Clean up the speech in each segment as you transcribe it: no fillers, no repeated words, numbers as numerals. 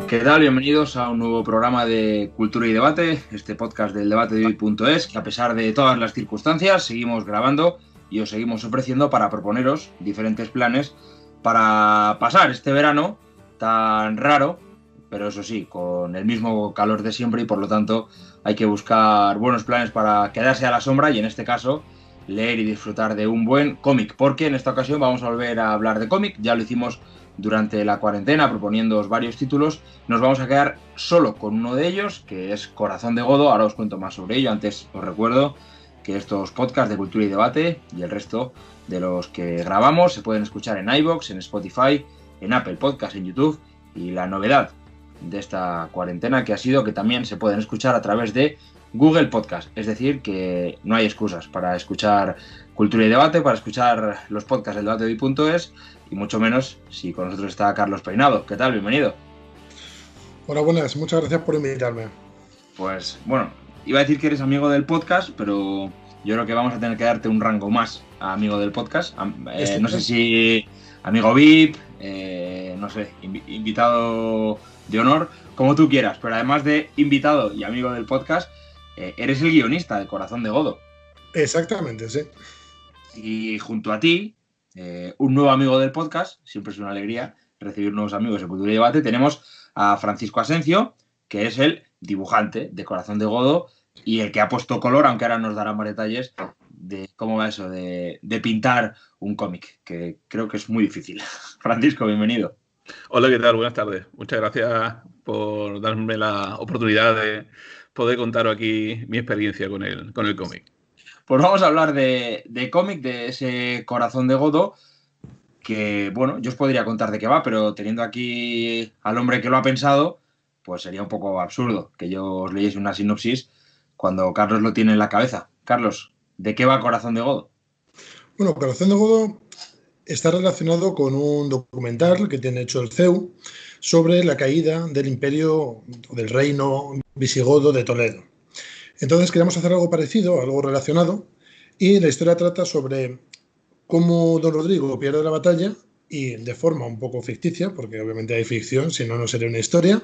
¿Qué tal? Bienvenidos a un nuevo programa de Cultura y Debate, este podcast del debatedehoy.es, que a pesar de todas las circunstancias seguimos grabando y os seguimos ofreciendo para proponeros diferentes planes para pasar este verano tan raro, pero eso sí, con el mismo calor de siempre y por lo tanto hay que buscar buenos planes para quedarse a la sombra y en este caso leer y disfrutar de un buen cómic, porque en esta ocasión vamos a volver a hablar de cómic, ya lo hicimos durante la cuarentena proponiéndoos varios títulos. Nos vamos a quedar solo con uno de ellos, que es Corazón de Godó. Ahora os cuento más sobre ello. Antes os recuerdo que estos podcasts de Cultura y Debate y el resto de los que grabamos se pueden escuchar en iVoox, en Spotify, en Apple Podcasts, en YouTube, y la novedad de esta cuarentena que ha sido que también se pueden escuchar a través de Google Podcast, es decir, que no hay excusas para escuchar Cultura y Debate, para escuchar los podcasts del debatedehoy.es, y mucho menos si con nosotros está Carlos Peinado. ¿Qué tal? Bienvenido. Hola, buenas. Muchas gracias por invitarme. Pues bueno, iba a decir que eres amigo del podcast, pero yo creo que vamos a tener que darte un rango más a amigo del podcast. No sé si amigo VIP, no sé, invitado de honor, como tú quieras, pero además de invitado y amigo del podcast, eres el guionista de Corazón de Godó. Exactamente, sí. Y junto a ti, un nuevo amigo del podcast, siempre es una alegría recibir nuevos amigos de Cultura y Debate, tenemos a Francisco Asencio, que es el dibujante de Corazón de Godó y el que ha puesto color, aunque ahora nos dará más detalles de cómo va eso de pintar un cómic, que creo que es muy difícil. Francisco, bienvenido. Hola, ¿qué tal? Buenas tardes. Muchas gracias por darme la oportunidad de poder contar aquí mi experiencia con el cómic. Pues vamos a hablar de cómic, de ese Corazón de Godó, que, bueno, yo os podría contar de qué va, pero teniendo aquí al hombre que lo ha pensado, pues sería un poco absurdo que yo os leyese una sinopsis cuando Carlos lo tiene en la cabeza. Carlos, ¿de qué va Corazón de Godó? Bueno, Corazón de Godó está relacionado con un documental que tiene hecho el CEU sobre la caída del imperio, del reino visigodo de Toledo. Entonces queríamos hacer algo parecido, algo relacionado, y la historia trata sobre cómo Don Rodrigo pierde la batalla y de forma un poco ficticia, porque obviamente hay ficción, si no, no sería una historia,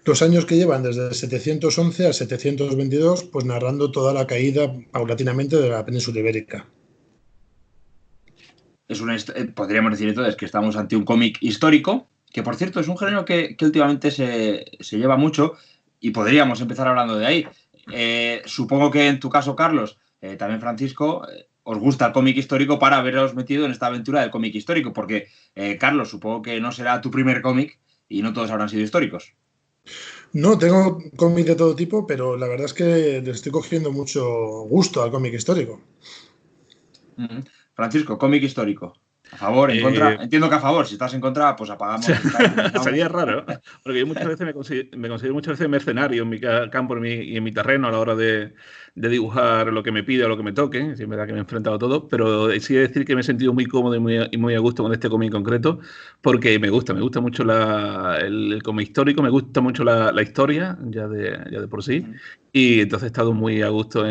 los años que llevan desde 711 a 722, pues narrando toda la caída paulatinamente de la península ibérica. Podríamos decir entonces que estamos ante un cómic histórico, que por cierto es un género que últimamente se lleva mucho y podríamos empezar hablando de ahí. Supongo que en tu caso, Carlos, también Francisco, os gusta el cómic histórico para haberos metido en esta aventura del cómic histórico, porque, Carlos, supongo que no será tu primer cómic y no todos habrán sido históricos. No, tengo cómics de todo tipo, pero la verdad es que le estoy cogiendo mucho gusto al cómic histórico. Francisco, cómic histórico. ¿A favor, en contra? Entiendo que a favor. Si estás en contra, pues apagamos. Sería raro, porque yo muchas veces me considero muchas veces mercenario en mi campo y en mi terreno a la hora de dibujar lo que me pide o lo que me toque. Sí, es verdad que me he enfrentado a todo, pero sí he de decir que me he sentido muy cómodo y muy a gusto con este cómic en concreto, porque me gusta mucho el cómic histórico, me gusta mucho la historia, ya de por sí, y entonces he estado muy a gusto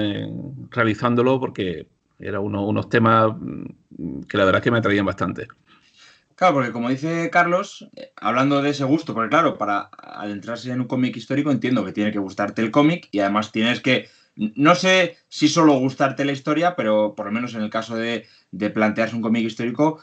realizándolo porque eran unos temas que la verdad es que me atraían bastante. Claro, porque como dice Carlos, hablando de ese gusto, porque claro, para adentrarse en un cómic histórico entiendo que tiene que gustarte el cómic y además tienes que, no sé si solo gustarte la historia, pero por lo menos en el caso de plantearse un cómic histórico,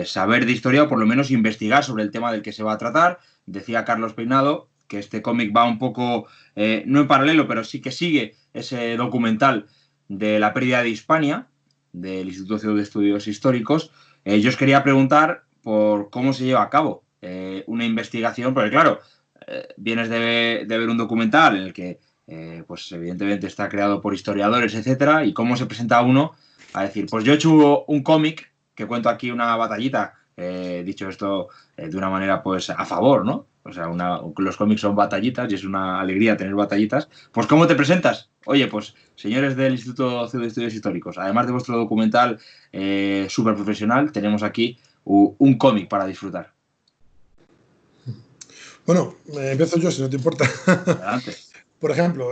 saber de historia o por lo menos investigar sobre el tema del que se va a tratar. Decía Carlos Peinado que este cómic va un poco, no en paralelo, pero sí que sigue ese documental de la pérdida de Hispania, del Instituto de Estudios Históricos. Yo os quería preguntar por cómo se lleva a cabo una investigación, porque claro, vienes de ver un documental en el que pues evidentemente está creado por historiadores, etcétera, y cómo se presenta uno a decir, pues yo he hecho un cómic que cuento aquí una batallita, dicho esto de una manera pues a favor, ¿no? O sea, los cómics son batallitas y es una alegría tener batallitas. Pues ¿cómo te presentas? Oye, pues señores del Instituto de Estudios Históricos, además de vuestro documental súper profesional, tenemos aquí un cómic para disfrutar. Bueno, empiezo yo, si no te importa. Adelante. Por ejemplo,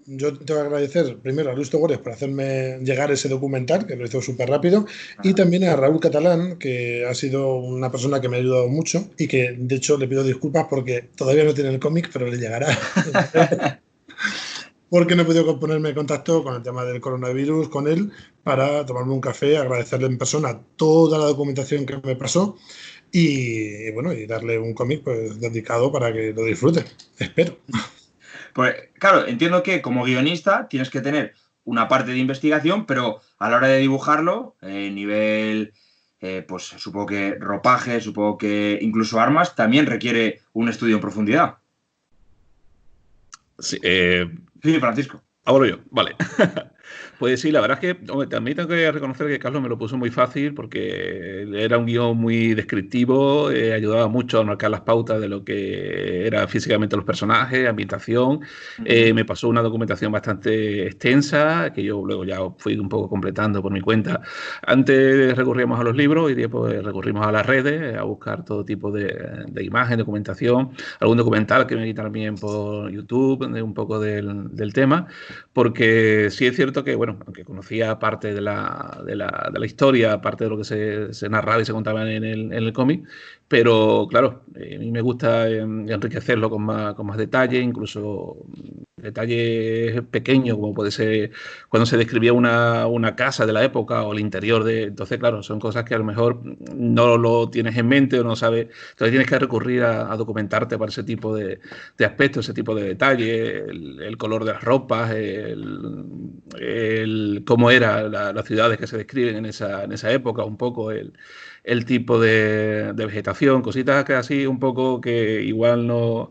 yo tengo que agradecer primero a Luis Togores por hacerme llegar ese documental, que lo hizo súper rápido, y también a Raúl Catalán, que ha sido una persona que me ha ayudado mucho y que de hecho le pido disculpas porque todavía no tiene el cómic, pero le llegará. Porque no he podido ponerme en contacto con el tema del coronavirus con él para tomarme un café, agradecerle en persona toda la documentación que me pasó y bueno, y darle un cómic pues dedicado para que lo disfrute. Espero. Pues claro, entiendo que como guionista tienes que tener una parte de investigación, pero a la hora de dibujarlo, nivel, pues supongo que ropaje, supongo que incluso armas, también requiere un estudio en profundidad. Sí, Sí, Francisco. ahora yo, vale. Pues sí, la verdad es que hombre, también tengo que reconocer que Carlos me lo puso muy fácil porque era un guión muy descriptivo, ayudaba mucho a marcar las pautas de lo que era físicamente los personajes, ambientación. Me pasó una documentación bastante extensa que yo luego ya fui un poco completando por mi cuenta. Antes recurríamos a los libros, hoy día pues recurrimos a las redes a buscar todo tipo de imagen, documentación, algún documental que me vi también por YouTube, de un poco del tema, porque sí es cierto que, bueno, aunque conocía parte de la historia, parte de lo que se narraba y se contaba en el cómic, pero claro, a mí me gusta enriquecerlo con más detalle, incluso detalles pequeños, como puede ser cuando se describía una casa de la época o el interior de... Entonces, claro, son cosas que a lo mejor no lo tienes en mente o no sabes. Entonces tienes que recurrir a documentarte para ese tipo de aspectos, ese tipo de detalles, el color de las ropas, cómo eran las ciudades que se describen en esa época, un poco el tipo de vegetación, cositas que así un poco que igual no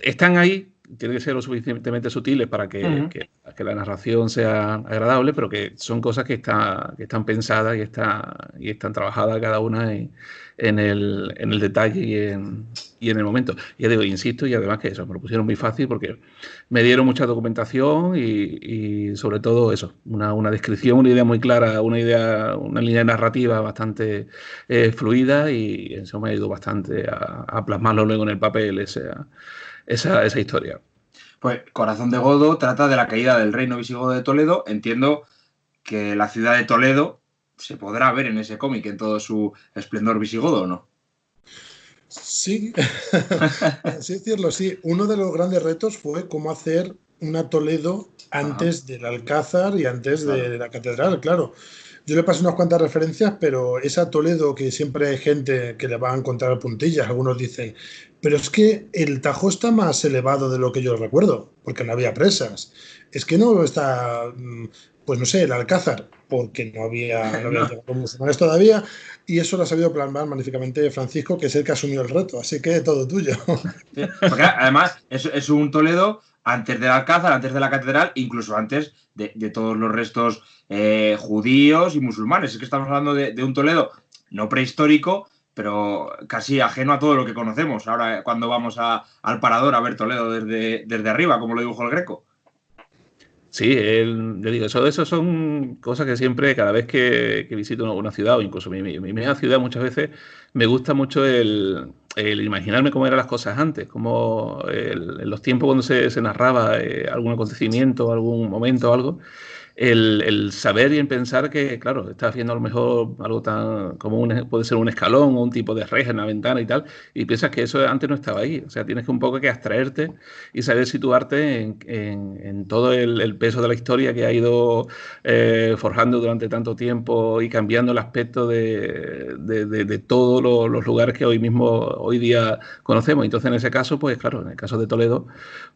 están ahí, tienen que ser lo suficientemente sutiles para que la narración sea agradable, pero que son cosas que están pensadas y están trabajadas cada una en el detalle y en el momento. Ya digo, insisto, y además que eso, me lo pusieron muy fácil porque me dieron mucha documentación y sobre todo eso, una descripción, una idea muy clara, una línea narrativa bastante fluida y eso me ha ayudado bastante a plasmarlo luego en el papel, esa historia. Pues Corazón de Godo trata de la caída del reino visigodo de Toledo. Entiendo que la ciudad de Toledo se podrá ver en ese cómic en todo su esplendor visigodo, ¿o no? Sí, así decirlo, sí. Uno de los grandes retos fue cómo hacer una Toledo antes del Alcázar y antes de la catedral, claro. Yo le pasé unas cuantas referencias, pero esa Toledo que siempre hay gente que le va a encontrar puntillas, algunos dicen, pero es que el Tajo está más elevado de lo que yo recuerdo, porque no había presas. Es que no está, pues no sé, el Alcázar, porque no habían llegado los musulmanes todavía, y eso lo ha sabido plasmar magníficamente Francisco, que es el que asumió el reto, así que todo tuyo. Sí, porque además es un Toledo antes del Alcázar, antes de la catedral, incluso antes de todos los restos judíos y musulmanes. Es que estamos hablando de un Toledo no prehistórico, pero casi ajeno a todo lo que conocemos. Ahora, cuando vamos al Parador a ver Toledo desde arriba, como lo dibujó el Greco. Sí, le digo, eso son cosas que siempre, cada vez que visito una ciudad o incluso mi misma ciudad, muchas veces me gusta mucho el imaginarme cómo eran las cosas antes, cómo en los tiempos cuando se narraba algún acontecimiento, algún momento o algo, el saber y el pensar que, claro, estás viendo a lo mejor algo tan como puede ser un escalón o un tipo de reja en la ventana y tal, y piensas que eso antes no estaba ahí. O sea, tienes que un poco que abstraerte y saber situarte en todo el peso de la historia que ha ido forjando durante tanto tiempo y cambiando el aspecto de todos los lugares que hoy día conocemos. Entonces, en ese caso, pues claro, en el caso de Toledo,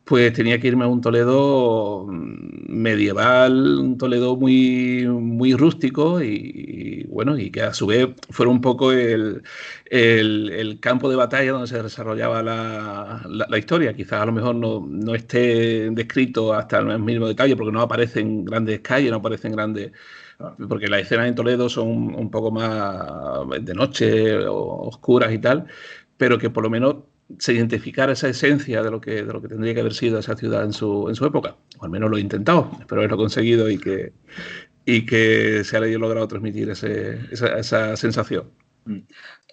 pues tenía que irme a un Toledo medieval, un Toledo muy, muy rústico y bueno, y que a su vez fuera un poco el campo de batalla donde se desarrollaba la historia. Quizás a lo mejor no esté descrito hasta el mínimo detalle porque no aparecen grandes calles, no aparecen grandes... Porque las escenas en Toledo son un poco más de noche, oscuras y tal, pero que por lo menos se identificara esa esencia de lo que tendría que haber sido esa ciudad en su época. O al menos lo he intentado, espero haberlo conseguido y que se haya logrado transmitir esa sensación.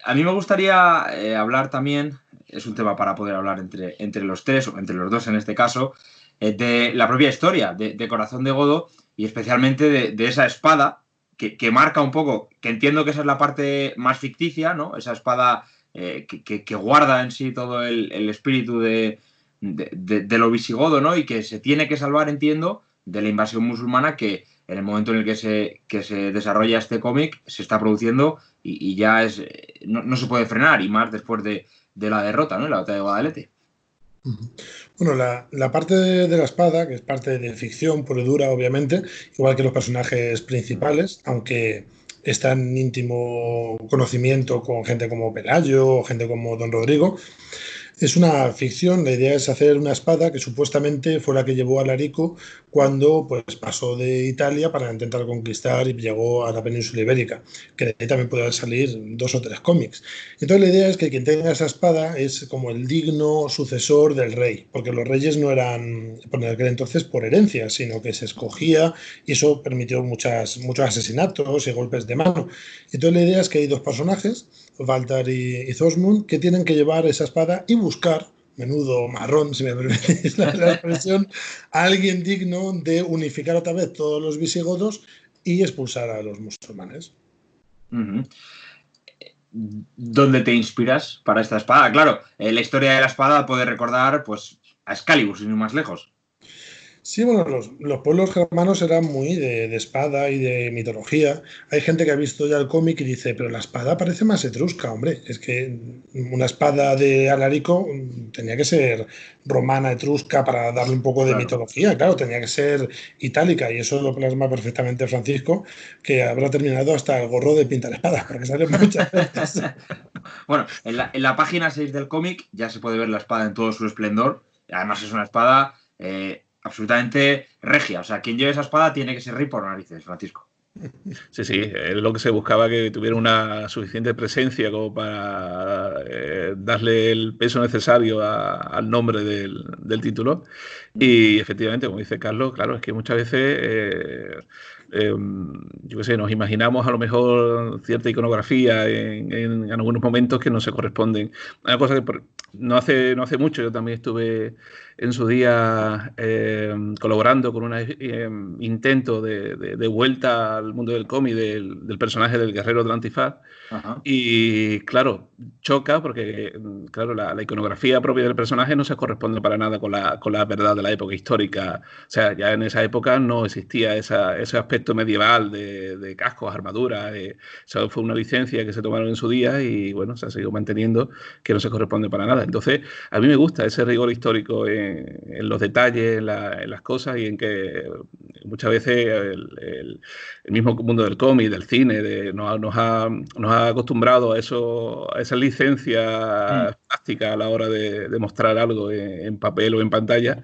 A mí me gustaría hablar también, es un tema para poder hablar entre los tres, o entre los dos en este caso, de la propia historia de Corazón de Godo y especialmente de esa espada que marca un poco, que entiendo que esa es la parte más ficticia, ¿no? Esa espada que guarda en sí todo el espíritu de lo visigodo, ¿no? Y que se tiene que salvar, entiendo, de la invasión musulmana que en el momento en el que se desarrolla este cómic se está produciendo y ya no se puede frenar, y más después de la derrota, ¿no? En la batalla de Guadalete. Bueno, la parte de la espada, que es parte de ficción pura y dura, obviamente, igual que los personajes principales, aunque está en íntimo conocimiento con gente como Pelayo o gente como Don Rodrigo. Es una ficción, la idea es hacer una espada que supuestamente fue la que llevó a Alarico cuando pues, pasó de Italia para intentar conquistar y llegó a la península ibérica, que de ahí también pueden salir 2 o 3 cómics. Entonces la idea es que quien tenga esa espada es como el digno sucesor del rey, porque los reyes no eran por aquel entonces por herencia, sino que se escogía y eso permitió muchos asesinatos y golpes de mano. Entonces la idea es que hay 2 personajes, Valtar y Zosmund, que tienen que llevar esa espada y buscar, menudo marrón, si me permitís la expresión, a alguien digno de unificar otra vez todos los visigodos y expulsar a los musulmanes. ¿Dónde te inspiras para esta espada? Claro, la historia de la espada puede recordar pues, a Excalibur, sin ir más lejos. Sí, bueno, los pueblos germanos eran muy de espada y de mitología. Hay gente que ha visto ya el cómic y dice, pero la espada parece más etrusca, hombre. Es que una espada de Alarico tenía que ser romana, etrusca, para darle un poco de mitología. Claro, tenía que ser itálica y eso lo plasma perfectamente Francisco, que habrá terminado hasta el gorro de pintar espadas, porque sale muchas veces. Bueno, en la página 6 del cómic ya se puede ver la espada en todo su esplendor. Además es una espada absolutamente regia. O sea, quien lleve esa espada tiene que ser rey por narices, Francisco. Sí, sí, es lo que se buscaba, que tuviera una suficiente presencia como para darle el peso necesario al nombre del título. Y efectivamente, como dice Carlos, claro, es que muchas veces, yo qué sé, nos imaginamos a lo mejor cierta iconografía en algunos momentos que no se corresponden. Una cosa que no hace mucho, yo también estuve en su día colaborando con un intento de vuelta al mundo del cómic del personaje del guerrero del Antifaz. Ajá. Y claro, choca porque claro, la iconografía propia del personaje no se corresponde para nada con la verdad de la época histórica. O sea, ya en esa época no existía ese aspecto medieval de cascos, armaduras. Eso fue una licencia que se tomaron en su día y bueno, se ha seguido manteniendo, que no se corresponde para nada. Entonces, a mí me gusta ese rigor histórico en los detalles, en las cosas, y en que muchas veces el mismo mundo del cómic, del cine, nos ha acostumbrado a esa licencia plástica a la hora de mostrar algo en papel o en pantalla,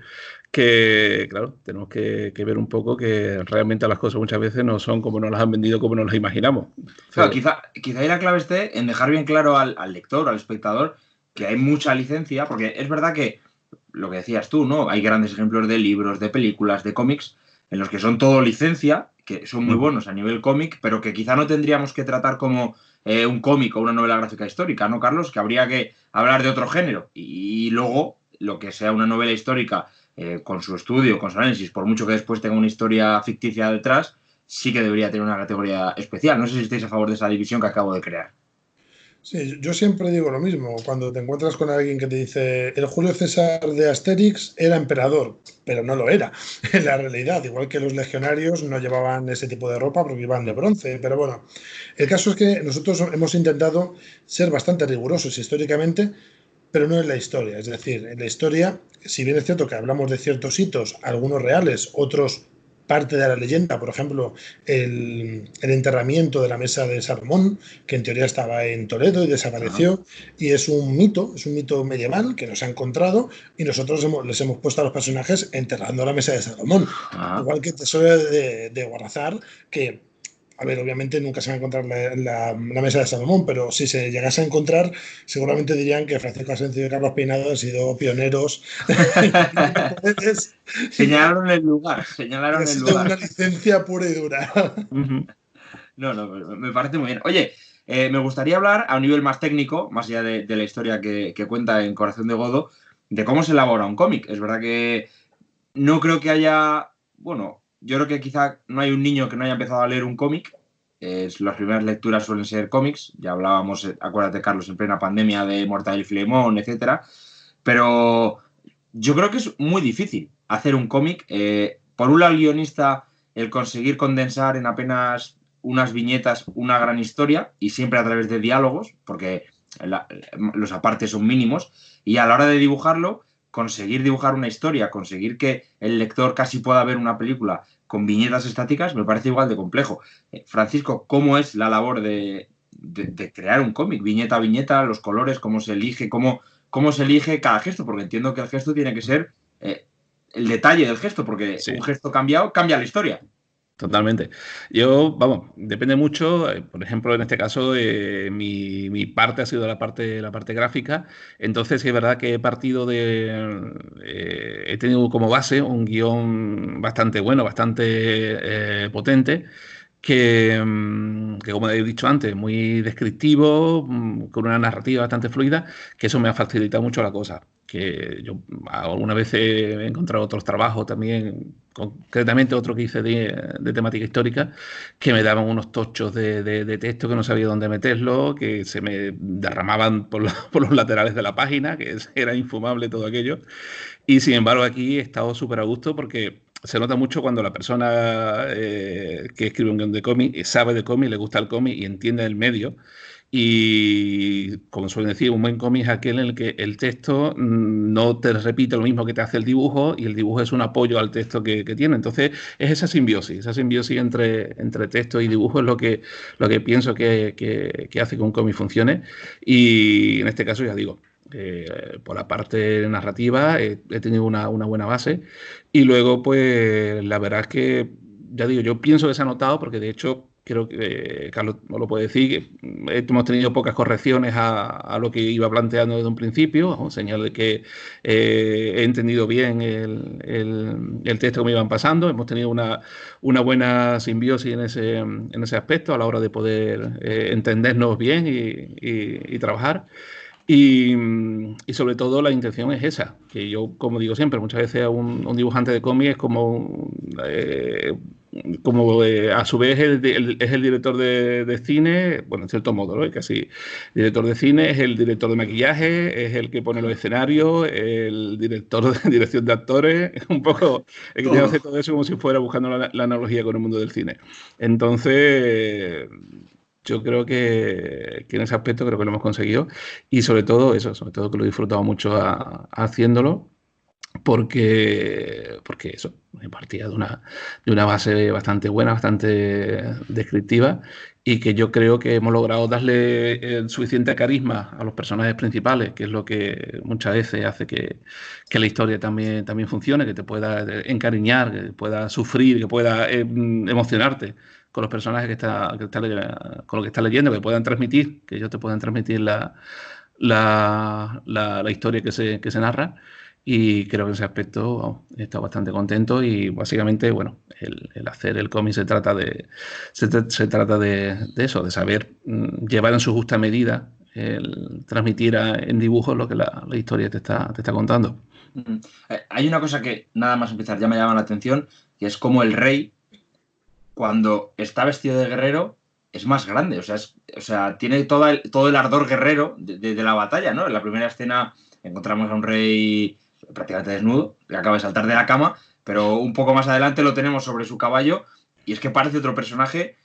que claro, tenemos que ver un poco que realmente las cosas muchas veces no son como nos las han vendido, como nos las imaginamos. Claro, quizá ahí la clave esté en dejar bien claro al lector, al espectador, que hay mucha licencia, porque es verdad que lo que decías tú, ¿no? Hay grandes ejemplos de libros, de películas, de cómics, en los que son todo licencia, que son muy buenos a nivel cómic, pero que quizá no tendríamos que tratar como un cómic o una novela gráfica histórica, ¿no, Carlos? Que habría que hablar de otro género. Y luego, lo que sea una novela histórica, con su estudio, con su análisis, por mucho que después tenga una historia ficticia detrás, sí que debería tener una categoría especial. No sé si estáis a favor de esa división que acabo de crear. Sí, yo siempre digo lo mismo. Cuando te encuentras con alguien que te dice el Julio César de Asterix era emperador, pero no lo era en la realidad. Igual que los legionarios no llevaban ese tipo de ropa porque iban de bronce. Pero bueno, el caso es que nosotros hemos intentado ser bastante rigurosos históricamente, pero no en la historia. Es decir, en la historia, si bien es cierto que hablamos de ciertos hitos, algunos reales, otros parte de la leyenda, por ejemplo, el enterramiento de la mesa de Salomón, que en teoría estaba en Toledo y desapareció, y es un mito medieval que nos ha encontrado y nosotros les hemos puesto a los personajes enterrando la mesa de Salomón. Igual que Tesoro de Guarrazar, que a ver, obviamente nunca se va a encontrar la mesa de Salomón, pero si se llegase a encontrar, seguramente dirían que Francisco Asencio y Carlos Peinado han sido pioneros. Señalaron el lugar. Ha sido una licencia pura y dura. No, me parece muy bien. Oye, me gustaría hablar a un nivel más técnico, más allá de la historia que cuenta en Corazón de Godo, de cómo se elabora un cómic. Es verdad que no creo que haya, bueno, yo creo que quizá no hay un niño que no haya empezado a leer un cómic. Las primeras lecturas suelen ser cómics. Ya hablábamos, acuérdate, Carlos, en plena pandemia de Mortadelo y Filemón, etcétera. Pero yo creo que es muy difícil hacer un cómic. Por un lado, el guionista, el conseguir condensar en apenas unas viñetas una gran historia, y siempre a través de diálogos, porque los apartes son mínimos, y a la hora de dibujarlo, conseguir dibujar una historia, conseguir que el lector casi pueda ver una película con viñetas estáticas, me parece igual de complejo. Francisco, ¿cómo es la labor de crear un cómic? Viñeta a viñeta, los colores, cómo se elige, cómo se elige cada gesto, porque entiendo que el gesto tiene que ser el detalle del gesto, porque un gesto cambiado cambia la historia. Totalmente. Yo, vamos, depende mucho. Por ejemplo, en este caso, mi parte ha sido la parte gráfica. Entonces, sí es verdad que he partido he tenido como base un guión bastante bueno, bastante potente, que, como he dicho antes, muy descriptivo, con una narrativa bastante fluida, que eso me ha facilitado mucho la cosa. Que yo alguna vez he encontrado otros trabajos también, concretamente otro que hice de temática histórica, que me daban unos tochos de texto que no sabía dónde meterlo, que se me derramaban por los laterales de la página, que era infumable todo aquello. Y sin embargo aquí he estado súper a gusto porque se nota mucho cuando la persona que escribe un guión de cómic sabe de cómic, le gusta el cómic y entiende el medio. Y como suelen decir, un buen cómic es aquel en el que el texto no te repite lo mismo que te hace el dibujo, y el dibujo es un apoyo al texto que tiene. Entonces es esa simbiosis entre texto y dibujo es lo que pienso que hace que un cómic funcione. Y en este caso, ya digo, por la parte narrativa he tenido una buena base, y luego pues la verdad es que, ya digo, yo pienso que se ha notado, porque de hecho creo que Carlos no lo puede decir, que hemos tenido pocas correcciones a lo que iba planteando desde un principio, señal de que he entendido bien el texto que me iban pasando. Hemos tenido una buena simbiosis en ese aspecto a la hora de poder entendernos bien y trabajar. Y sobre todo la intención es esa, que yo, como digo siempre, muchas veces a un dibujante de cómic es como a su vez es el director de cine, bueno, en cierto modo, ¿no? Es casi director de cine, es el director de maquillaje, es el que pone los escenarios, el director de dirección de actores, es un poco el que tiene que hacer todo eso como si fuera buscando la analogía con el mundo del cine. Entonces, yo creo que en ese aspecto creo que lo hemos conseguido, y sobre todo que lo he disfrutado mucho haciéndolo, porque eso, me partía de una base bastante buena, bastante descriptiva, y que yo creo que hemos logrado darle el suficiente carisma a los personajes principales, que es lo que muchas veces hace que la historia también funcione, que te pueda encariñar, que pueda sufrir, que pueda emocionarte con los personajes con los que estás leyendo, que puedan transmitir, que ellos te puedan transmitir la historia que se narra. Y creo que en ese aspecto he estado bastante contento, y básicamente, bueno, el hacer el cómic se trata de eso, de saber llevar en su justa medida, el transmitir en dibujos lo que la historia te está contando. Hay una cosa que nada más empezar ya me llama la atención, que es como el rey, cuando está vestido de guerrero, es más grande. O sea, tiene todo el ardor guerrero de la batalla, ¿no? En la primera escena encontramos a un rey prácticamente desnudo, que acaba de saltar de la cama, pero un poco más adelante lo tenemos sobre su caballo, y es que parece otro personaje.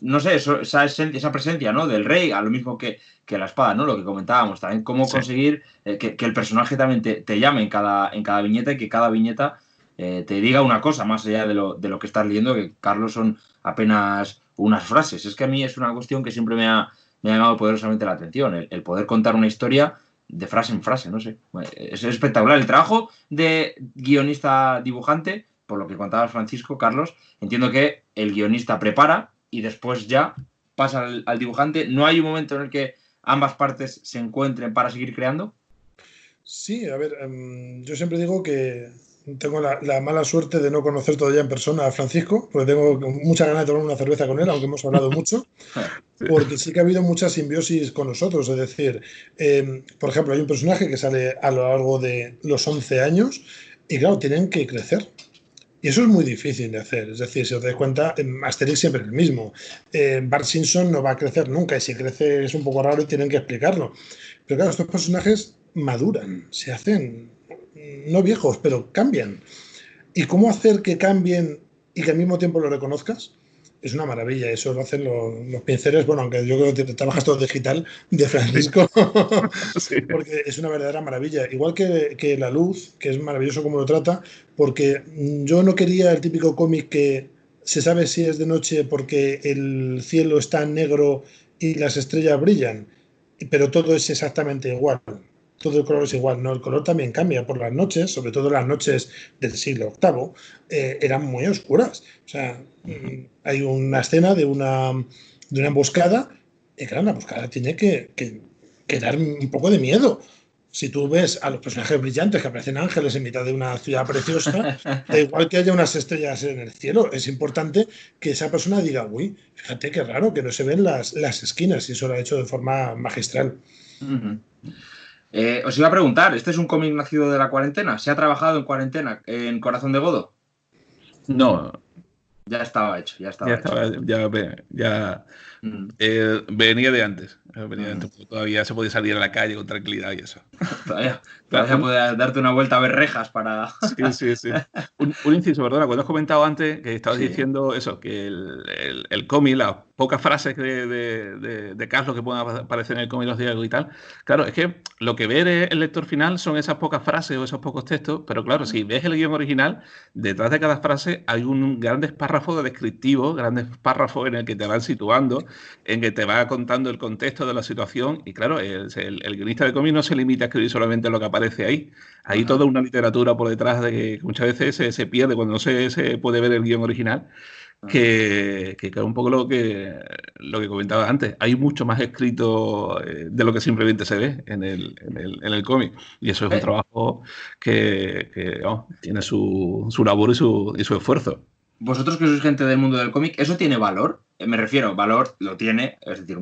No sé, esa presencia, ¿no?, del rey, a lo mismo que la espada, ¿no?, lo que comentábamos, también cómo conseguir que el personaje también te llame en cada viñeta, y que cada viñeta te diga una cosa más allá de lo que estás leyendo, que, Carlos, son apenas unas frases. Es que a mí es una cuestión que siempre me ha llamado poderosamente la atención, el poder contar una historia de frase en frase, no sé. Es espectacular. El trabajo de guionista-dibujante, por lo que contabas, Francisco, Carlos, entiendo que el guionista prepara y después ya pasa al dibujante. ¿No hay un momento en el que ambas partes se encuentren para seguir creando? Sí, a ver, yo siempre digo que tengo la mala suerte de no conocer todavía en persona a Francisco, porque tengo muchas ganas de tomar una cerveza con él, aunque hemos hablado mucho, porque sí que ha habido mucha simbiosis con nosotros. Es decir, por ejemplo, hay un personaje que sale a lo largo de los 11 años, Y claro, tienen que crecer. Y eso es muy difícil de hacer. Es decir, si os dais cuenta, Asterix siempre es el mismo. Bart Simpson no va a crecer nunca y si crece es un poco raro y tienen que explicarlo. Pero claro, estos personajes maduran, se hacen, no viejos, pero cambian. ¿Y cómo hacer que cambien y que al mismo tiempo lo reconozcas? Es una maravilla, eso lo hacen los pinceles, bueno, aunque yo creo que trabajas todo digital, de Francisco, Sí. porque es una verdadera maravilla. Igual que La Luz, que es maravilloso como lo trata, porque yo no quería el típico cómic que se sabe si es de noche porque el cielo está negro y las estrellas brillan, pero todo es exactamente igual. Todo el color es igual, ¿no? El color también cambia por las noches, sobre todo las noches del siglo VIII, eran muy oscuras. O sea, hay una escena de una emboscada, y claro, la emboscada tiene que dar un poco de miedo. Si tú ves a los personajes brillantes que aparecen ángeles en mitad de una ciudad preciosa, da igual que haya unas estrellas en el cielo, es importante que esa persona diga, uy, fíjate qué raro que no se ven las esquinas, y eso lo ha hecho de forma magistral. Os iba a preguntar, ¿este es un cómic nacido de la cuarentena? ¿Se ha trabajado en cuarentena en Corazón de Godo? No, Ya estaba hecho, ya ya estaba hecho. estaba, ya Mm, venía de antes. Venía de mm. antes, porque todavía se podía salir a la calle con tranquilidad y eso. Todavía Claro, puedes darte una vuelta a ver rejas para... sí, sí, sí. Un inciso, perdona, cuando has comentado antes que estabas Sí. diciendo eso, que el cómic, las pocas frases de Carlos que puedan aparecer en el cómic, los diálogos y tal, claro, es que lo que ve el lector final son esas pocas frases o esos pocos textos, pero claro, si ves el guión original, detrás de cada frase hay un grandes párrafos de descriptivos, grandes párrafos en el que te van situando, en que te va contando el contexto de la situación, y claro, el guionista de cómic no se limita a escribir solamente lo que aparece ahí. Hay Ajá. toda una literatura por detrás de que muchas veces se pierde cuando no se puede ver el guión original, que es un poco lo que comentaba antes. Hay mucho más escrito de lo que simplemente se ve en el cómic. Y eso es un Eh, trabajo que tiene su labor y su esfuerzo. Vosotros que sois gente del mundo del cómic, ¿eso tiene valor? Me refiero, valor lo tiene, es decir,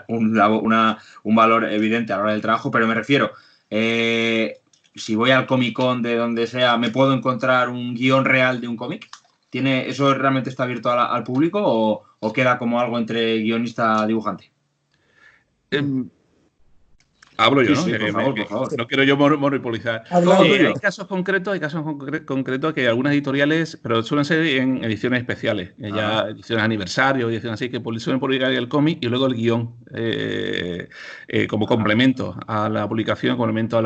un valor evidente a la hora del trabajo, pero me refiero, si voy al Comic Con de donde sea, ¿me puedo encontrar un guión real de un cómic? ¿Eso realmente está abierto al público o queda como algo entre guionista-dibujante? Em, Hablo yo, Sí, ¿no? sí, por favor, por favor. No quiero yo monopolizar. Habla lo Hay tuyo. casos concretos que algunas editoriales, pero suelen ser en ediciones especiales, ya Ajá. ediciones aniversario, ediciones así, que suelen publicar el cómic y luego el guión como Ajá. complemento a la publicación, complemento a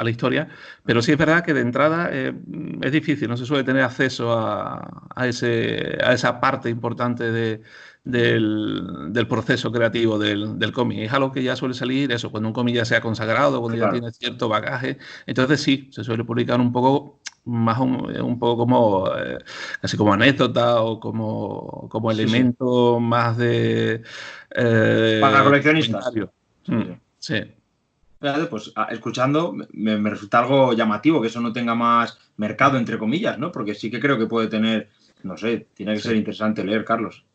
la historia. Pero sí es verdad que de entrada es difícil, no se suele tener acceso a esa parte importante del proceso creativo del cómic. Es algo que ya suele salir eso, cuando un cómic ya se ha consagrado, cuando ya Claro. tiene cierto bagaje. Entonces sí, se suele publicar un poco más un poco como casi como anécdota o como Sí, sí. elemento más de Para coleccionistas. comentario. Sí, sí. Sí. Fíjate, pues escuchando me resulta algo llamativo que eso no tenga más mercado, entre comillas, ¿no? Porque sí que creo que puede tener, no sé, tiene que ser Sí. interesante leer, Carlos.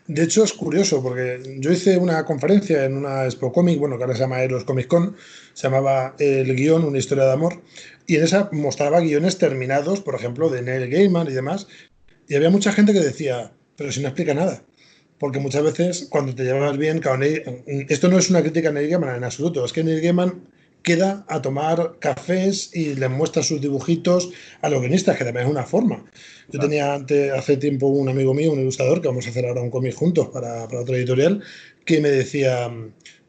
De hecho, es curioso porque yo hice una conferencia en una Expo Comic, bueno, que ahora se llama Eros Comic Con, se llamaba El guión, una historia de amor, y en esa mostraba guiones terminados, por ejemplo, de Neil Gaiman y demás, y había mucha gente que decía, pero si no explica nada. Porque muchas veces, cuando te llevas bien, esto no es una crítica a Neil Gaiman en absoluto, es que Neil Gaiman queda a tomar cafés y le muestra sus dibujitos a los guionistas, que también es una forma. Yo Claro. tenía hace tiempo un amigo mío, un ilustrador, que vamos a hacer ahora un cómic juntos para otra editorial, que me decía,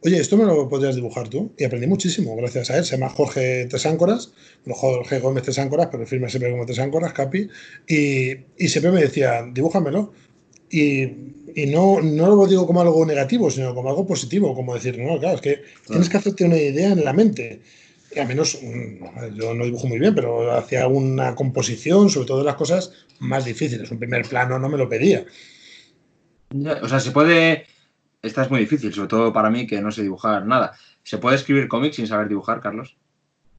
oye, esto me lo podrías dibujar tú. Y aprendí muchísimo gracias a él. Se llama Jorge Tesáncoras, bueno, Jorge Gómez Tesáncoras, pero firma siempre como Tesáncoras, Capi, y siempre me decía, dibújamelo. Y no lo digo como algo negativo, sino como algo positivo, como decir, no, claro, es que tienes Claro. que hacerte una idea en la mente. Y al menos, yo no dibujo muy bien, pero hacía una composición, sobre todo de las cosas más difíciles. Un primer plano no me lo pedía. O sea, se puede. Esta es muy difícil, sobre todo para mí que no sé dibujar nada. ¿Se puede escribir cómics sin saber dibujar, Carlos?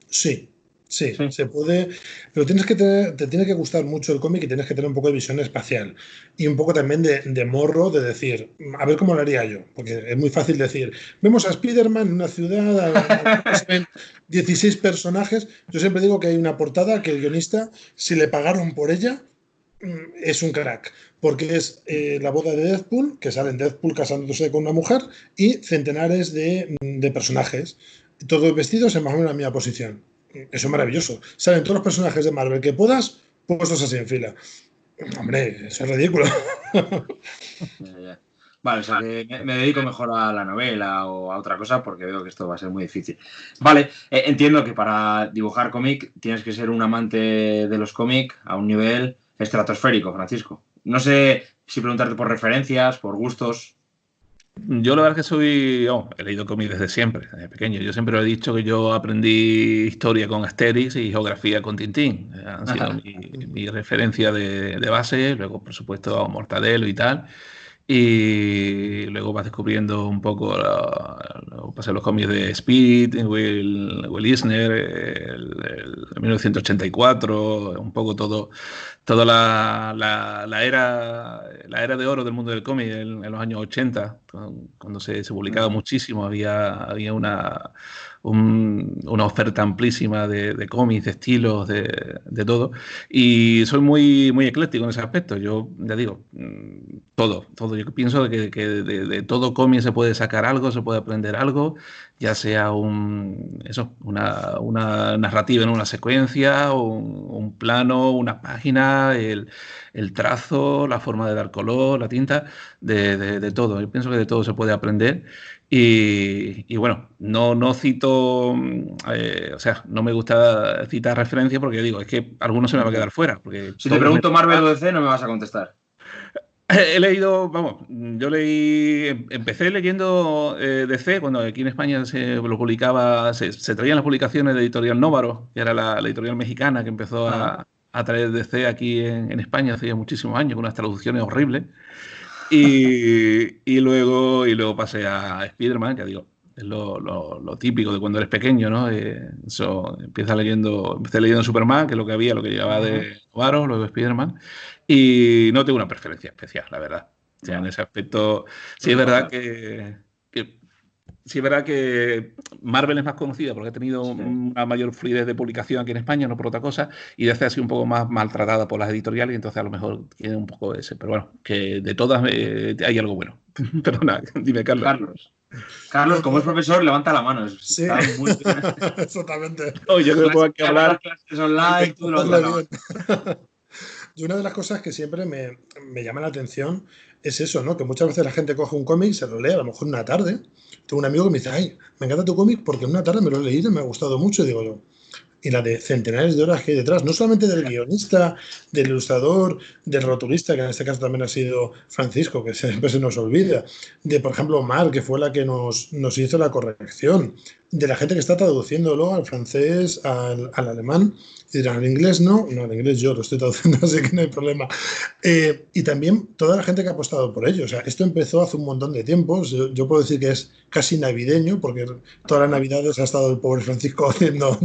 Sí, Sí, Sí. se puede, pero te tiene que gustar mucho el cómic y tienes que tener un poco de visión espacial y un poco también de morro, de decir, a ver cómo lo haría yo, porque es muy fácil decir, vemos a Spider-Man en una ciudad, se ven 16 personajes, yo siempre digo que hay una portada que el guionista, si le pagaron por ella, es un crack, porque es la boda de Deadpool, que salen Deadpool casándose con una mujer y centenares de personajes, todos vestidos en más o menos la misma posición. Eso es maravilloso. Salen todos los personajes de Marvel que puedas, puestos así en fila. Hombre, eso es ridículo. Ya. Vale, o sea que me dedico mejor a la novela o a otra cosa porque veo que esto va a ser muy difícil. Vale, entiendo que para dibujar cómic tienes que ser un amante de los cómics a un nivel estratosférico, Francisco. No sé si preguntarte por referencias, por gustos. Yo la verdad es que he leído cómics desde siempre, desde pequeño. Yo siempre he dicho que yo aprendí historia con Asterix y geografía con Tintín. Han sido mi referencia de base, luego por supuesto Mortadelo y tal. Y luego vas descubriendo un poco, luego pasé los cómics de Speed, Will Eisner, el 1984, un poco toda la era de oro del mundo del cómic en los años 80, cuando se publicaba muchísimo, había una oferta amplísima de cómics, de estilos, de todo. Y soy muy ecléctico en ese aspecto. Yo ya digo, todo. Yo pienso que de todo cómic se puede sacar algo, se puede aprender algo, ya sea una narrativa en una secuencia, un plano, una página, el trazo, la forma de dar color, la tinta, de todo. Yo pienso que de todo se puede aprender. Y bueno, no cito, o sea, no me gusta citar referencias porque digo, es que algunos se me va a quedar fuera. Porque Si te pregunto Marvel o DC, no me vas a contestar. he leído, vamos, empecé leyendo DC cuando aquí en España se lo publicaba, se traían las publicaciones de Editorial Nóvaro, que era la editorial mexicana que empezó a traer DC aquí en España hace ya muchísimos años, con unas traducciones horribles. Y luego pasé a Spider-Man, que digo, es lo típico de cuando eres pequeño, ¿no? Empecé leyendo Superman, que es lo que había, lo que llegaba de Novaro, luego Spider-Man, y no tengo una preferencia especial, la verdad. O sea, en ese aspecto, sí es verdad sí es verdad que Marvel es más conocida porque ha tenido una mayor fluidez de publicación aquí en España, no por otra cosa, y DC ha sido un poco más maltratada por las editoriales y entonces a lo mejor tiene un poco de ese. Pero bueno, que de todas hay algo bueno. Perdona, dime, Carlos. No, como es profesor, levanta la mano. sí, Está muy bien. exactamente. Oye, yo creo que puedo aquí hablar. Clases online, tú levantas la mano. Y una de las cosas que siempre me llama la atención es eso, ¿no? Que muchas veces la gente coge un cómic, se lo lee a lo mejor una tarde. Tengo un amigo que me dice, ay, me encanta tu cómic porque en una tarde me lo he leído y me ha gustado mucho. Y digo yo, y la de centenares de horas que hay detrás, no solamente del guionista, del ilustrador, del rotulista, que en este caso también ha sido Francisco, que siempre se nos olvida, de, por ejemplo, Mar, que fue la que nos hizo la corrección, de la gente que está traduciéndolo al francés, al alemán, y dirán, al inglés no, al inglés yo lo estoy traduciendo, así que no hay problema. Y también toda la gente que ha apostado por ello. O sea, esto empezó hace un montón de tiempo. Yo puedo decir que es casi navideño, porque todas las navidades ha estado el pobre Francisco haciendo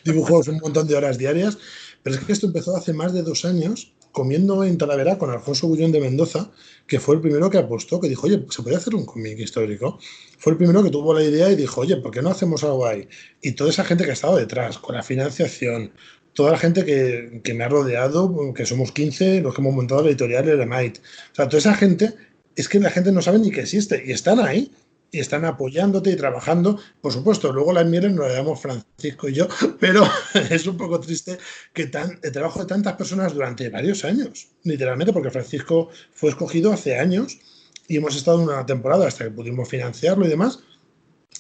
dibujos un montón de horas diarias. Pero es que esto empezó hace más de 2 años, comiendo en Talavera con Alfonso Bullón de Mendoza, que fue el primero que apostó, que dijo, oye, ¿se puede hacer un cómic histórico? Fue el primero que tuvo la idea y dijo, oye, ¿por qué no hacemos algo ahí? Y toda esa gente que ha estado detrás, con la financiación, toda la gente que me ha rodeado, que somos 15, los que hemos montado la editorial Eremite. O sea, toda esa gente, es que la gente no sabe ni que existe y están ahí y están apoyándote y trabajando. Por supuesto, luego las mieles nos las damos Francisco y yo, pero es un poco triste que el trabajo de tantas personas durante varios años, literalmente, porque Francisco fue escogido hace años y hemos estado en una temporada hasta que pudimos financiarlo y demás,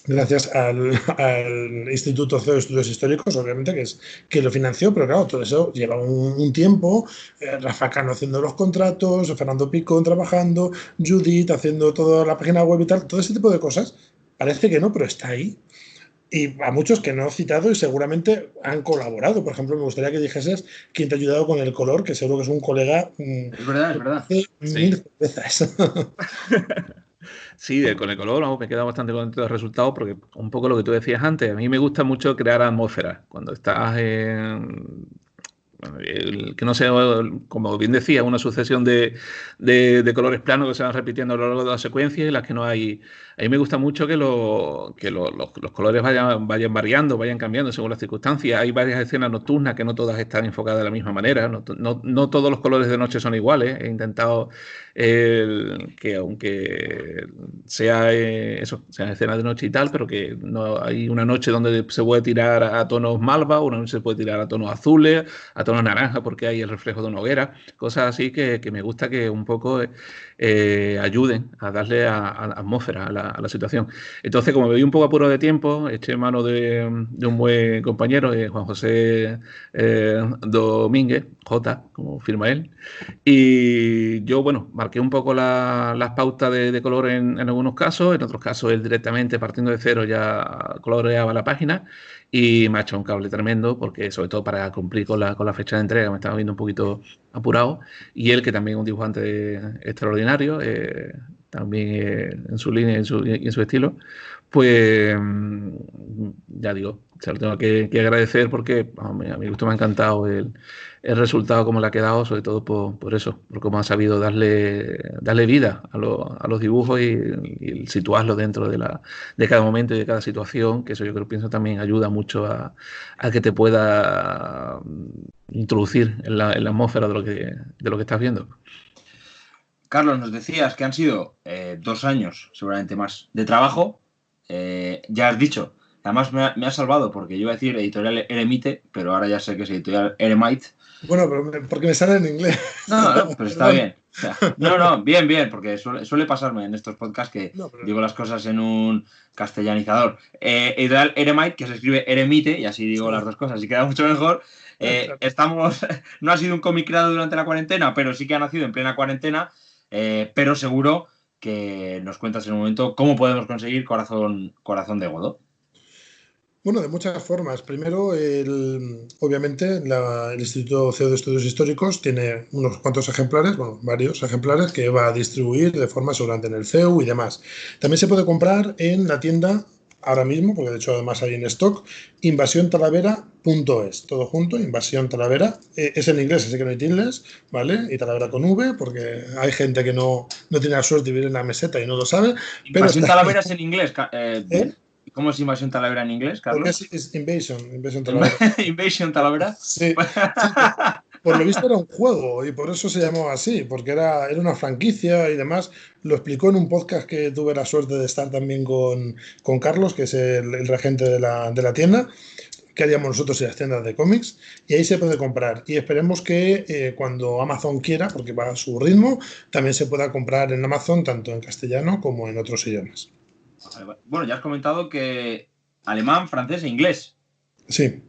gracias al Instituto CEO de Estudios Históricos, obviamente, que lo financió, pero claro, todo eso lleva un tiempo. Rafa Cano haciendo los contratos, Fernando Picón trabajando, Judith haciendo toda la página web y tal, todo ese tipo de cosas. Parece que no, pero está ahí. Y a muchos que no he citado y seguramente han colaborado. Por ejemplo, me gustaría que dijeses quién te ha ayudado con el color, que seguro que es un colega. Es verdad. Mil veces. Sí, con el color me queda bastante contento del resultado porque un poco lo que tú decías antes, a mí me gusta mucho crear atmósfera. Cuando estás en... que no sea, como bien decía, una sucesión de colores planos que se van repitiendo a lo largo de la secuencia y las que no hay. A mí me gusta mucho que los colores vayan variando, vayan cambiando según las circunstancias. Hay varias escenas nocturnas que no todas están enfocadas de la misma manera. No todos los colores de noche son iguales. He intentado que aunque sean escenas de noche y tal, pero que no hay una noche donde se puede tirar a tonos malva, una noche se puede tirar a tonos azules, a tonos naranja porque hay el reflejo de una hoguera, cosas así que me gusta que un poco ayuden a darle a atmósfera a la situación. Entonces, como me vi un poco apuro de tiempo, eché mano de un buen compañero, Juan José Domínguez, J, como firma él, y yo, bueno, marqué un poco las pautas de color en algunos casos, en otros casos él directamente partiendo de cero ya coloreaba la página y me ha echado un cable tremendo porque sobre todo para cumplir con la fecha de entrega me estaba viendo un poquito apurado y él que también es un dibujante extraordinario, también en su línea y en su estilo, pues ya digo, se lo tengo que agradecer porque a mi gusto me ha encantado el resultado como le ha quedado, sobre todo por eso, por cómo ha sabido darle vida a los dibujos y situarlo dentro de cada momento y de cada situación, que eso yo creo pienso también ayuda mucho a que te pueda introducir en la atmósfera de lo que estás viendo. Carlos, nos decías que han sido 2 años, seguramente más, de trabajo. Ya has dicho, además me ha salvado porque yo iba a decir editorial Eremite, pero ahora ya sé que es editorial Eremite. Bueno, pero porque me sale en inglés. No, pues está bien. O sea, no, bien, porque suele pasarme en estos podcasts que digo las cosas en un castellanizador. Editorial Eremite, que se escribe Eremite, y así digo las dos cosas, y queda mucho mejor. No ha sido un cómic creado durante la cuarentena, pero sí que ha nacido en plena cuarentena, pero seguro que nos cuentas en un momento cómo podemos conseguir Corazón de Godó. Bueno, de muchas formas. Primero, obviamente, el Instituto CEO de Estudios Históricos tiene unos cuantos ejemplares, bueno, varios ejemplares que va a distribuir de forma seguramente en el CEU y demás. También se puede comprar en la tienda ahora mismo, porque de hecho además hay en stock, invasiontalavera.es, todo junto, Invasión Talavera. Es en inglés, así que no hay tildes, ¿vale? Y Talavera con V, porque hay gente que no tiene la suerte de vivir en la meseta y no lo sabe. Invasión Talavera es en inglés. ¿Cómo es Invasión Talavera en inglés, Carlos? Es Invasion Talavera. Invasion Talavera. Sí, por lo visto era un juego y por eso se llamaba así, porque era una franquicia y demás. Lo explicó en un podcast que tuve la suerte de estar también con Carlos, que es el regente de la tienda, que haríamos nosotros en las tiendas de cómics, y ahí se puede comprar. Y esperemos que cuando Amazon quiera, porque va a su ritmo, también se pueda comprar en Amazon, tanto en castellano como en otros idiomas. Bueno, ya has comentado que alemán, francés e inglés. Sí.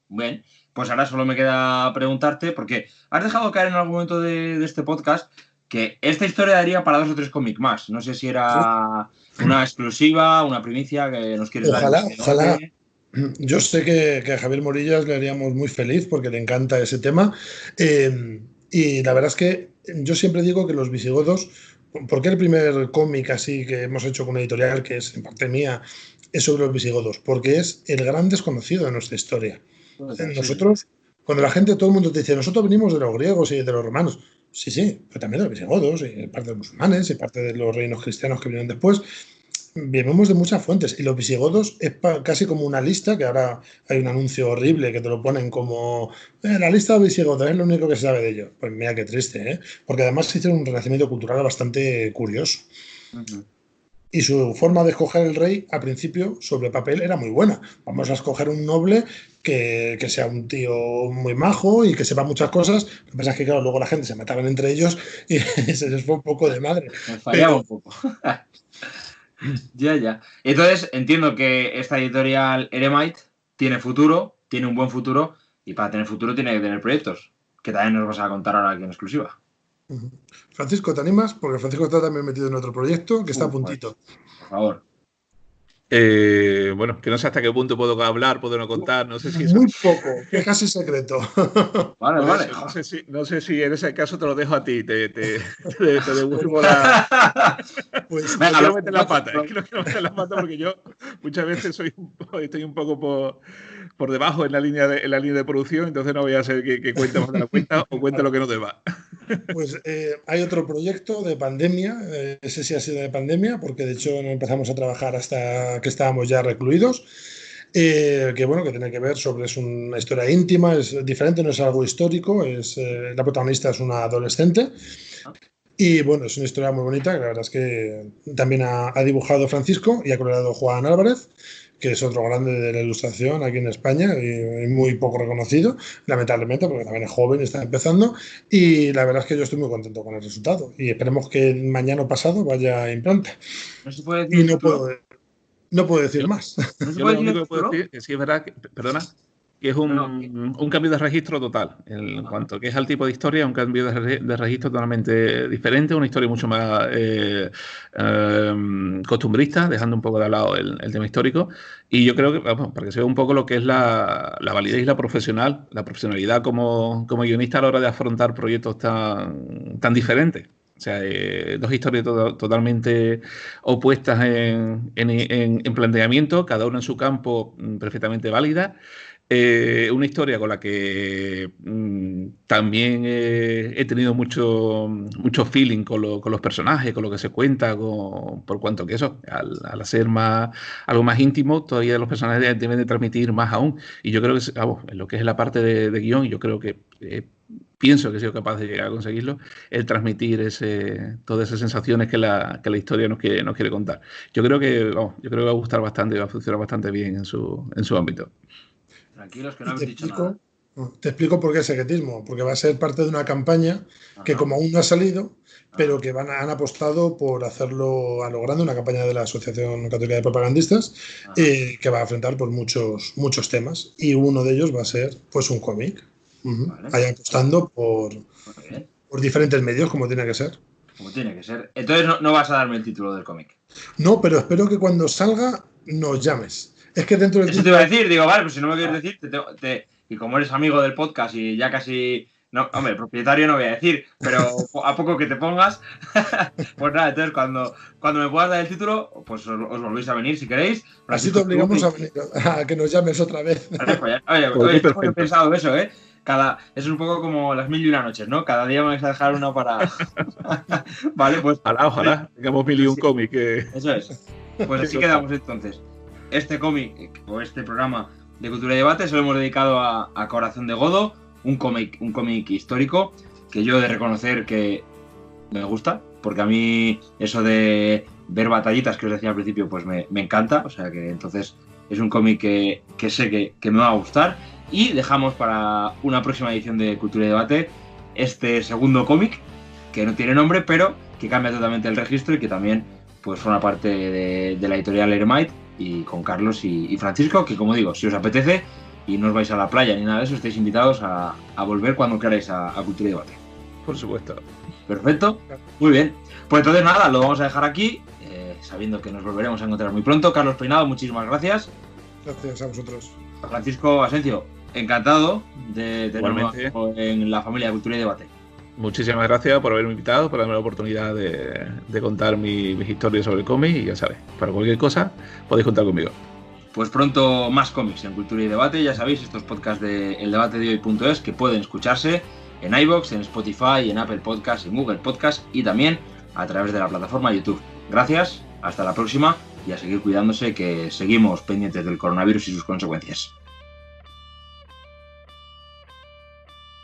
Bien, pues ahora solo me queda preguntarte, porque has dejado caer en algún momento de este podcast que esta historia daría para 2 o 3 cómics más. No sé si era una exclusiva, una primicia que nos quieres dar. Ojalá. Yo sé que a Javier Morillas le haríamos muy feliz porque le encanta ese tema. Y la verdad es que yo siempre digo que los visigodos, porque el primer cómic así que hemos hecho con una editorial, que es en parte mía, es sobre los visigodos, porque es el gran desconocido de nuestra historia. Nosotros, cuando la gente, todo el mundo te dice, nosotros venimos de los griegos y de los romanos. Sí, pero también de los visigodos, y parte de los musulmanes, y parte de los reinos cristianos que vienen después. Venimos de muchas fuentes y los visigodos es casi como una lista, que ahora hay un anuncio horrible que te lo ponen como la lista de visigodos, es lo único que se sabe de ellos. Pues mira qué triste, ¿eh? Porque además se hicieron un renacimiento cultural bastante curioso. Y su forma de escoger el rey, al principio, sobre papel, era muy buena. Vamos a escoger un noble que sea un tío muy majo y que sepa muchas cosas. Lo que pasa es que, claro, luego la gente se mataban entre ellos y se les fue un poco de madre. Me fallaba un poco. Ya. Entonces, entiendo que esta editorial Eremite tiene futuro, tiene un buen futuro, y para tener futuro tiene que tener proyectos, que también nos vas a contar ahora aquí en exclusiva. Francisco, ¿te animas? Porque Francisco está también metido en otro proyecto que está a puntito. Por favor. Bueno, que no sé hasta qué punto puedo hablar, puedo no contar, no sé si Muy poco, que es casi secreto. Vale, vale. No sé si en ese caso te lo dejo a ti, te devuelvo la... Pues Venga, no quiero meter la pata, es que no quiero meter la pata porque yo muchas veces estoy un poco por debajo en la línea de producción, entonces no voy a hacer que cuente más de la cuenta o cuente lo que no deba. Pues hay otro proyecto de pandemia, ese sí ha sido de pandemia, porque de hecho no empezamos a trabajar hasta que estábamos ya recluidos, que bueno, que tiene que ver es una historia íntima, es diferente, no es algo histórico, la protagonista es una adolescente. Y bueno, es una historia muy bonita, que la verdad es que también ha dibujado Francisco y ha coloreado Juan Álvarez, que es otro grande de la ilustración aquí en España y muy poco reconocido, lamentablemente, porque también es joven y está empezando. Y la verdad es que yo estoy muy contento con el resultado y esperemos que mañana o pasado vaya a imprenta. No se puede decir. Y no puedo decir más. ¿No se Yo puede lo decir único que puedo decir es que es verdad, perdona, que es un cambio de registro total. En cuanto que es al tipo de historia, un cambio de registro totalmente diferente, una historia mucho más costumbrista, dejando un poco de lado el tema histórico. Y yo creo que, vamos, para que se vea un poco lo que es la validez y la profesionalidad como guionista a la hora de afrontar proyectos tan diferentes. O sea, dos historias totalmente opuestas en planteamiento, cada una en su campo perfectamente válida. Una historia con la que también he tenido mucho feeling con los personajes, con lo que se cuenta, por cuanto que eso, al hacer algo más íntimo, todavía los personajes deben de transmitir más aún. Y yo creo que, vamos, en lo que es la parte de guión, yo creo que pienso que he sido capaz de llegar a conseguirlo, el transmitir todas esas sensaciones que la historia nos quiere contar. Yo creo que va a gustar bastante y va a funcionar bastante bien en su ámbito. Tranquilos, que no habéis dicho nada. Te explico por qué secretismo, porque va a ser parte de una campaña que como aún no ha salido, pero que han apostado por hacerlo a lo grande, una campaña de la Asociación Católica de Propagandistas, que va a enfrentar por muchos temas, y uno de ellos va a ser pues un cómic. Vale. Ahí apostando por diferentes medios, como tiene que ser. Como tiene que ser. Entonces no vas a darme el título del cómic. No, pero espero que cuando salga nos llames. Es que dentro del Eso te iba a decir, digo, vale, pues si no me quieres decir, y como eres amigo del podcast y ya casi... No, hombre, propietario no voy a decir, pero a poco que te pongas, pues nada, entonces cuando me puedas dar el título, pues os volvéis a venir si queréis. Así te obligamos a venir, a que nos llames otra vez. Oye, he pensado eso, ¿eh? Es un poco como las 1001 noches, ¿no? Cada día me vais a dejar una para... Vale, pues... Ojalá, tengamos 1001 cómic. Eso es. Pues así quedamos entonces. Este cómic, o este programa de Cultura y Debate, se lo hemos dedicado a Corazón de Godo, un cómic histórico que yo he de reconocer que me gusta, porque a mí eso de ver batallitas que os decía al principio, pues me encanta, o sea que entonces es un cómic que sé que me va a gustar. Y dejamos para una próxima edición de Cultura y Debate este segundo cómic, que no tiene nombre, pero que cambia totalmente el registro y que también pues forma parte de la editorial Eremite, y con Carlos y Francisco, que como digo, si os apetece y no os vais a la playa ni nada de eso, estáis invitados a volver cuando queráis a Cultura y Debate. Por supuesto. Perfecto, muy bien. Pues entonces nada, lo vamos a dejar aquí, sabiendo que nos volveremos a encontrar muy pronto. Carlos Peinado, muchísimas gracias. Gracias a vosotros. Francisco Asencio, encantado de tenerlo en la familia de Cultura y Debate. Muchísimas gracias por haberme invitado, por darme la oportunidad de contar mis historias sobre el cómic, y ya sabes, para cualquier cosa podéis contar conmigo. Pues pronto más cómics en Cultura y Debate, ya sabéis, estos podcasts de eldebatedehoy.es que pueden escucharse en iVoox, en Spotify, en Apple Podcasts, en Google Podcasts y también a través de la plataforma YouTube. Gracias, hasta la próxima y a seguir cuidándose, que seguimos pendientes del coronavirus y sus consecuencias.